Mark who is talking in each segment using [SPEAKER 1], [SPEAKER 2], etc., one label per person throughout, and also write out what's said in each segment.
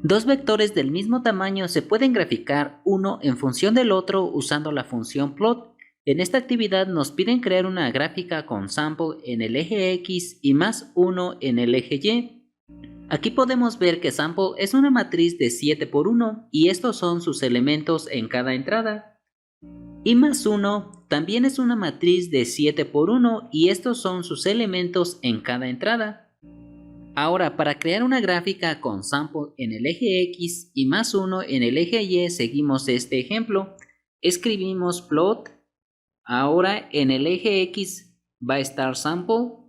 [SPEAKER 1] Dos vectores del mismo tamaño se pueden graficar uno en función del otro usando la función plot. En esta actividad nos piden crear una gráfica con sample en el eje X y más 1 en el eje Y. Aquí podemos ver que sample es una matriz de 7 por 1 y estos son sus elementos en cada entrada. Y más 1 también es una matriz de 7 por 1 y estos son sus elementos en cada entrada. Ahora, para crear una gráfica con sample en el eje X y más 1 en el eje Y, seguimos este ejemplo. Escribimos plot. Ahora en el eje X va a estar sample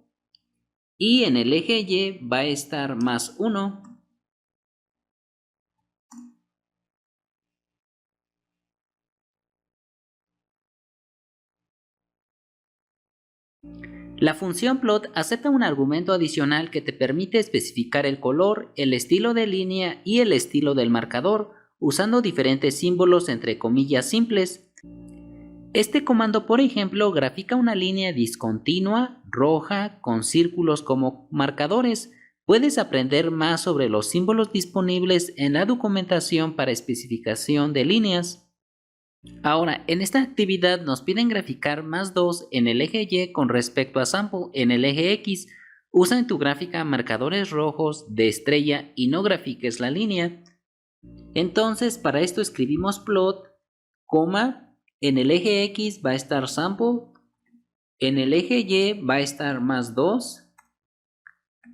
[SPEAKER 1] y en el eje Y va a estar más 1. La función plot acepta un argumento adicional que te permite especificar el color, el estilo de línea y el estilo del marcador, usando diferentes símbolos entre comillas simples. Este comando, por ejemplo, grafica una línea discontinua, roja, con círculos como marcadores. Puedes aprender más sobre los símbolos disponibles en la documentación para especificación de líneas. Ahora, en esta actividad nos piden graficar más 2 en el eje Y con respecto a sample en el eje X. Usa en tu gráfica marcadores rojos de estrella y no grafiques la línea. Entonces, para esto escribimos plot, coma, en el eje X va a estar sample, en el eje Y va a estar más 2,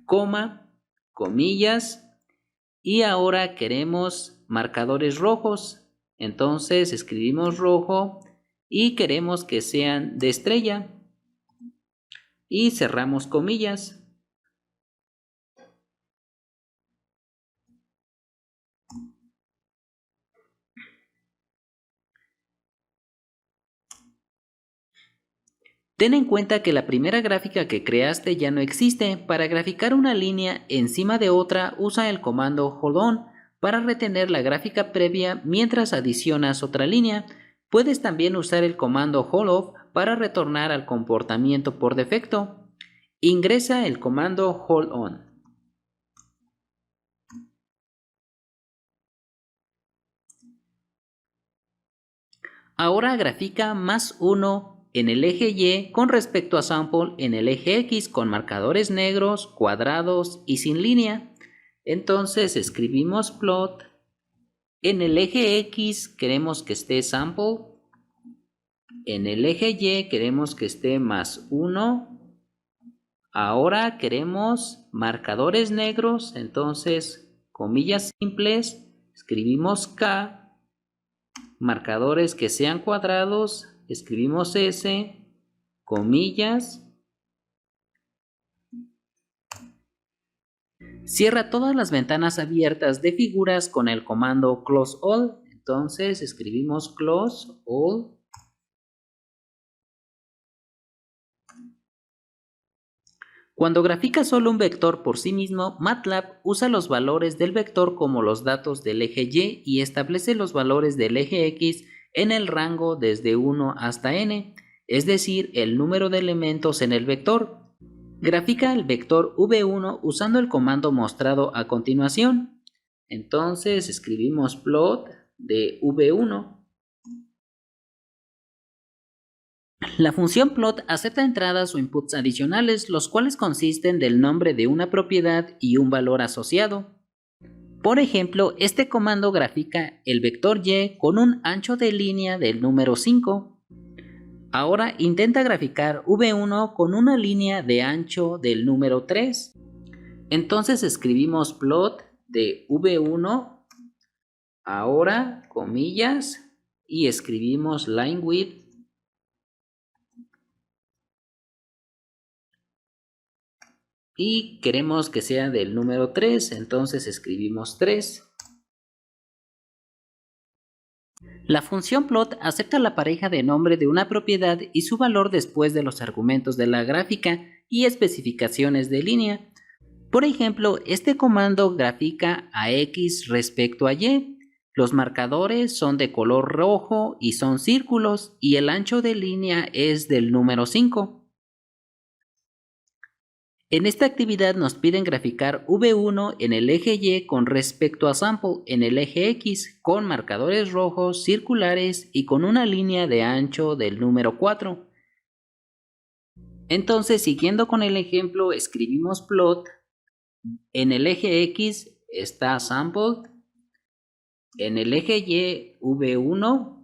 [SPEAKER 1] coma, comillas, y ahora queremos marcadores rojos. Entonces escribimos rojo y queremos que sean de estrella y cerramos comillas. Ten en cuenta que la primera gráfica que creaste ya no existe. Para graficar una línea encima de otra, usa el comando hold on para retener la gráfica previa mientras adicionas otra línea. Puedes también usar el comando hold off para retornar al comportamiento por defecto. Ingresa el comando hold on. Ahora grafica más 1 en el eje Y con respecto a sample en el eje X con marcadores negros, cuadrados y sin línea. Entonces escribimos plot. En el eje X queremos que esté sample. En el eje Y queremos que esté más 1. Ahora queremos marcadores negros, entonces comillas simples, escribimos K. Marcadores que sean cuadrados, escribimos S, comillas. Cierra todas las ventanas abiertas de figuras con el comando close all. Entonces escribimos close all. Cuando graficas solo un vector por sí mismo, MATLAB usa los valores del vector como los datos del eje Y y establece los valores del eje X en el rango desde 1 hasta n, es decir, el número de elementos en el vector. Grafica el vector v1 usando el comando mostrado a continuación. Entonces escribimos plot de v1. La función plot acepta entradas o inputs adicionales, los cuales consisten del nombre de una propiedad y un valor asociado. Por ejemplo, este comando grafica el vector Y con un ancho de línea del número 5. Ahora intenta graficar v1 con una línea de ancho del número 3. Entonces escribimos plot de v1, ahora comillas, y escribimos line width. Y queremos que sea del número 3, entonces escribimos 3. La función plot acepta la pareja de nombre de una propiedad y su valor después de los argumentos de la gráfica y especificaciones de línea. Por ejemplo, este comando grafica a X respecto a Y. Los marcadores son de color rojo y son círculos y el ancho de línea es del número 5. En esta actividad nos piden graficar V1 en el eje Y con respecto a sample en el eje X con marcadores rojos circulares y con una línea de ancho del número 4. Entonces, siguiendo con el ejemplo, escribimos plot. En el eje X está sample, en el eje Y V1,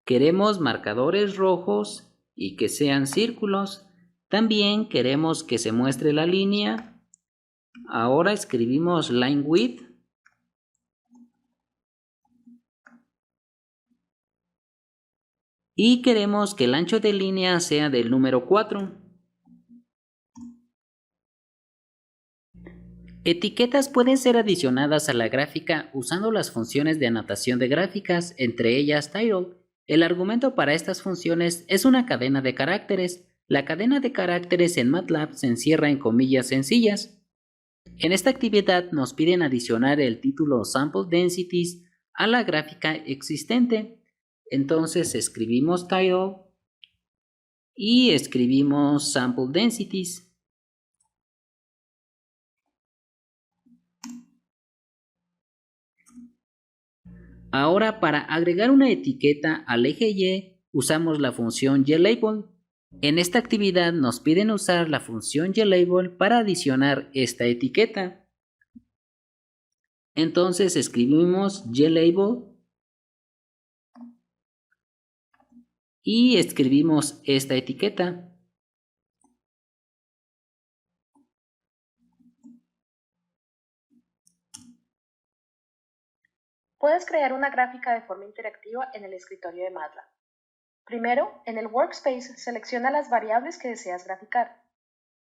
[SPEAKER 1] queremos marcadores rojos y que sean círculos. También queremos que se muestre la línea. Ahora escribimos line width. Y queremos que el ancho de línea sea del número 4. Etiquetas pueden ser adicionadas a la gráfica usando las funciones de anotación de gráficas, entre ellas title. El argumento para estas funciones es una cadena de caracteres. La cadena de caracteres en MATLAB se encierra en comillas sencillas. En esta actividad nos piden adicionar el título Sample Densities a la gráfica existente. Entonces escribimos title y escribimos Sample Densities. Ahora, para agregar una etiqueta al eje Y, usamos la función YLabel. En esta actividad nos piden usar la función YLabel para adicionar esta etiqueta. Entonces escribimos YLabel y escribimos esta etiqueta.
[SPEAKER 2] Puedes crear una gráfica de forma interactiva en el escritorio de MATLAB. Primero, en el Workspace, selecciona las variables que deseas graficar.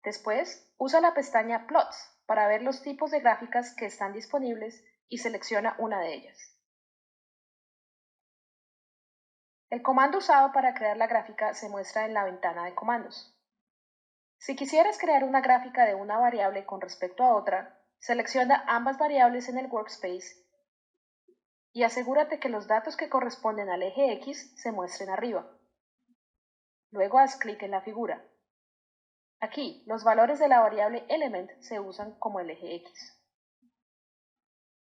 [SPEAKER 2] Después, usa la pestaña Plots para ver los tipos de gráficas que están disponibles y selecciona una de ellas. El comando usado para crear la gráfica se muestra en la ventana de comandos. Si quisieras crear una gráfica de una variable con respecto a otra, selecciona ambas variables en el Workspace y asegúrate que los datos que corresponden al eje X se muestren arriba. Luego haz clic en la figura. Aquí, los valores de la variable element se usan como el eje X.